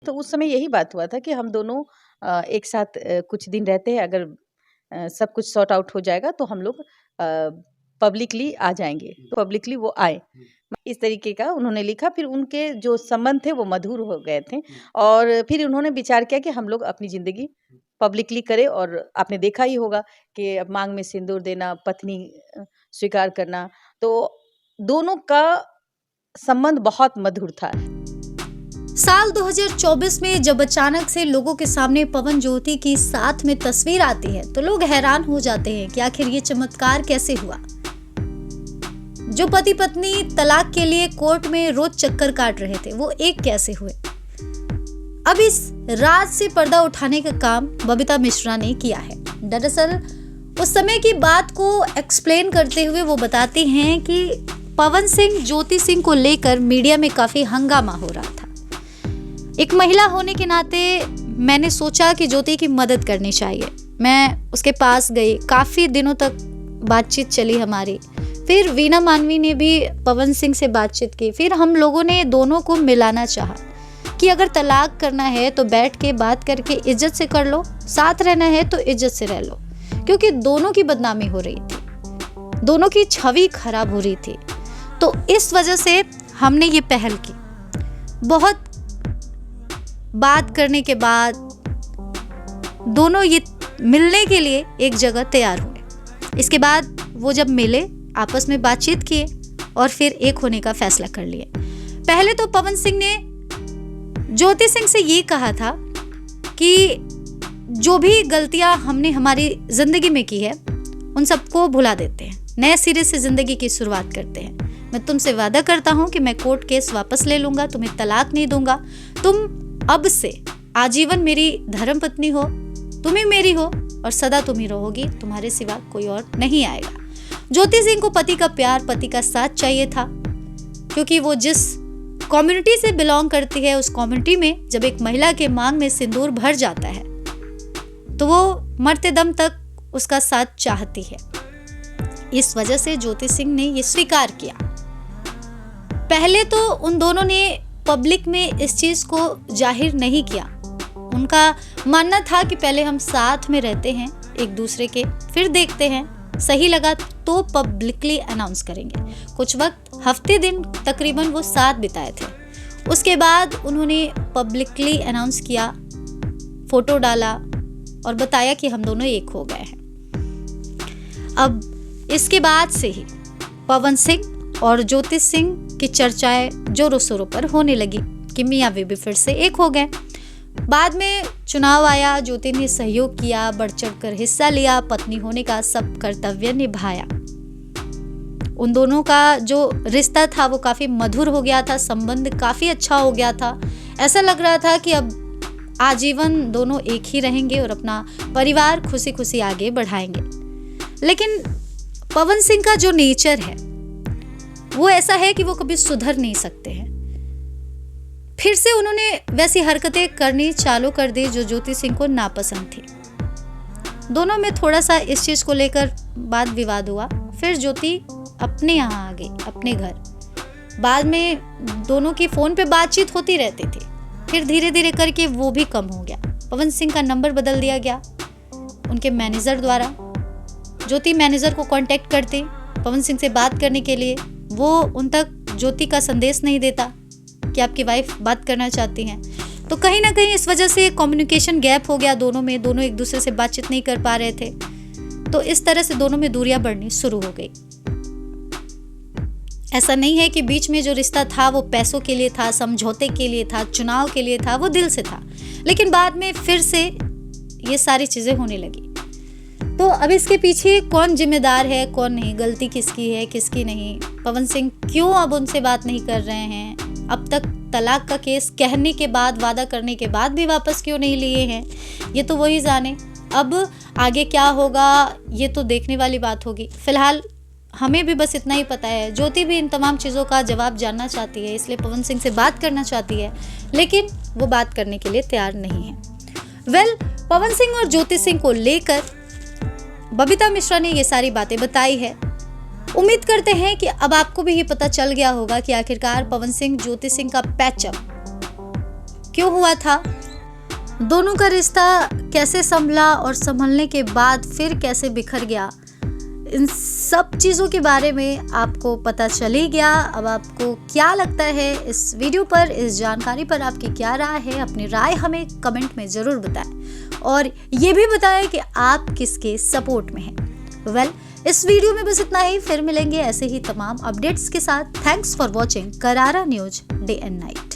तो उस समय यही बात हुआ था कि हम दोनों एक साथ कुछ दिन रहते हैं, अगर सब कुछ सॉर्ट आउट हो जाएगा तो हम लोग पब्लिकली आ जाएंगे। तो पब्लिकली वो आए, इस तरीके का उन्होंने लिखा। फिर उनके जो संबंध थे वो मधुर हो गए थे और फिर उन्होंने विचार किया कि हम लोग अपनी जिंदगी पब्लिकली करें। और आपने देखा ही होगा कि अब मांग में सिंदूर देना, पत्नी स्वीकार करना, तो दोनों का संबंध बहुत मधुर था। साल 2024 में जब अचानक से लोगों के सामने पवन ज्योति की साथ में तस्वीर आती है तो लोग हैरान हो जाते हैं कि आखिर ये चमत्कार कैसे हुआ। जो पति पत्नी तलाक के लिए कोर्ट में रोज चक्कर काट रहे थे वो एक कैसे हुए। अब इस राज से पर्दा उठाने का काम बबीता मिश्रा ने किया है। दरअसल उस समय की बात को एक्सप्लेन करते हुए वो बताती हैं कि पवन सिंह ज्योति सिंह को लेकर मीडिया में काफी हंगामा हो रहा था। एक महिला होने के नाते मैंने सोचा कि ज्योति की मदद करनी चाहिए। मैं उसके पास गई, काफी दिनों तक बातचीत चली हमारी। फिर वीना मानवी ने भी पवन सिंह से बातचीत की। फिर हम लोगों ने दोनों को मिलाना चाहा कि अगर तलाक करना है तो बैठ के बात करके इज्जत से कर लो, साथ रहना है तो इज्जत से रह लो, क्योंकि दोनों की बदनामी हो रही थी, दोनों की छवि खराब हो रही थी। तो इस वजह से हमने ये पहल की। बहुत बात करने के बाद दोनों ये मिलने के लिए एक जगह तैयार हुए। इसके बाद वो जब मिले, आपस में बातचीत किए और फिर एक होने का फैसला कर लिए। पहले तो पवन सिंह ने ज्योति सिंह से ये कहा था कि जो भी गलतियां हमने हमारी जिंदगी में की है उन सबको भुला देते हैं, नए सिरे से जिंदगी की शुरुआत करते हैं। मैं तुमसे वादा करता हूं कि मैं कोर्ट केस वापस ले लूंगा, तुम्हें तलाक नहीं दूंगा, तुम अब से आजीवन मेरी धर्मपत्नी हो, तुम ही मेरी हो और सदा तुम ही रहोगी, तुम्हारे सिवा कोई और नहीं आएगा। ज्योति सिंह को पति का प्यार, पति का साथ चाहिए था, क्योंकि वो जिस कम्युनिटी से बिलोंग करती है उस कम्युनिटी में जब एक महिला के मांग में सिंदूर भर जाता है तो वो मरते दम तक उसका साथ चाहती है। इस वजह से ज्योति सिंह ने ये स्वीकार किया। पहले तो उन दोनों ने पब्लिक में इस चीज को जाहिर नहीं किया। उनका मानना था कि पहले हम साथ में रहते हैं एक दूसरे के, फिर देखते हैं, सही लगा तो पब्लिकली अनाउंस करेंगे। कुछ वक्त, हफ्ते दिन तकरीबन वो साथ बिताए थे। उसके बाद उन्होंने पब्लिकली अनाउंस किया, फोटो डाला और बताया कि हम दोनों एक हो गए हैं। अब इसके बाद से ही पवन सिंह और ज्योति सिंह की चर्चाएं जोरों शोरों पर होने लगी कि मियां बीबी फिर से एक हो गए। बाद में चुनाव आया, ज्योति ने सहयोग किया, बढ़ चढ़कर हिस्सा लिया, पत्नी होने का सब कर्तव्य निभाया। उन दोनों का जो रिश्ता था वो काफी मधुर हो गया था, संबंध काफी अच्छा हो गया था। ऐसा लग रहा था कि अब आजीवन दोनों एक ही रहेंगे और अपना परिवार खुशी खुशी आगे बढ़ाएंगे। लेकिन पवन सिंह का जो नेचर है वो ऐसा है कि वो कभी सुधर नहीं सकते हैं। फिर से उन्होंने वैसी हरकतें करनी चालू कर दी जो ज्योति सिंह को नापसंद थी। दोनों में थोड़ा सा इस चीज को लेकर वाद विवाद हुआ। फिर ज्योति अपने यहाँ आ गई, अपने घर। बाद में दोनों की फोन पे बातचीत होती रहती थी। फिर धीरे धीरे करके वो भी कम हो गया। पवन सिंह का नंबर बदल दिया गया उनके मैनेजर द्वारा। ज्योति मैनेजर को कांटेक्ट करती पवन सिंह से बात करने के लिए। वो उन तक ज्योति का संदेश नहीं देता कि आपकी वाइफ बात करना चाहती हैं। तो कहीं ना कहीं इस वजह से कम्युनिकेशन गैप हो गया दोनों में, दोनों एक दूसरे से बातचीत नहीं कर पा रहे थे। तो इस तरह से दोनों में दूरियां बढ़नी शुरू हो गई। ऐसा नहीं है कि बीच में जो रिश्ता था वो पैसों के लिए था, समझौते के लिए था, चुनाव के लिए था, वो दिल से था। लेकिन बाद में फिर से ये सारी चीजें होने लगी। तो अब इसके पीछे कौन जिम्मेदार है, कौन नहीं, गलती किसकी है, किसकी नहीं, पवन सिंह क्यों अब उनसे बात नहीं कर रहे हैं, अब तक तलाक का केस कहने के बाद, वादा करने के बाद भी वापस क्यों नहीं लिए हैं, ये तो वही जाने। अब आगे क्या होगा ये तो देखने वाली बात होगी। फिलहाल हमें भी बस इतना ही पता है, ज्योति भी इन तमाम चीज़ों का जवाब जानना चाहती है, इसलिए पवन सिंह से बात करना चाहती है, लेकिन वो बात करने के लिए तैयार नहीं है। पवन सिंह और ज्योति सिंह को लेकर बबीता मिश्रा ने ये सारी बातें बताई है। उम्मीद करते हैं कि अब आपको भी ये पता चल गया होगा कि आखिरकार पवन सिंह ज्योति सिंह का पैचअप क्यों हुआ था, दोनों का रिश्ता कैसे संभला और संभलने के बाद फिर कैसे बिखर गया, इन सब चीज़ों के बारे में आपको पता चल ही गया। अब आपको क्या लगता है इस वीडियो पर, इस जानकारी पर आपकी क्या राय है? अपनी राय हमें कमेंट में ज़रूर बताएं और ये भी बताएं कि आप किसके सपोर्ट में हैं। इस वीडियो में बस इतना ही, फिर मिलेंगे ऐसे ही तमाम अपडेट्स के साथ। थैंक्स फॉर वॉचिंग करारा न्यूज डे एंड नाइट।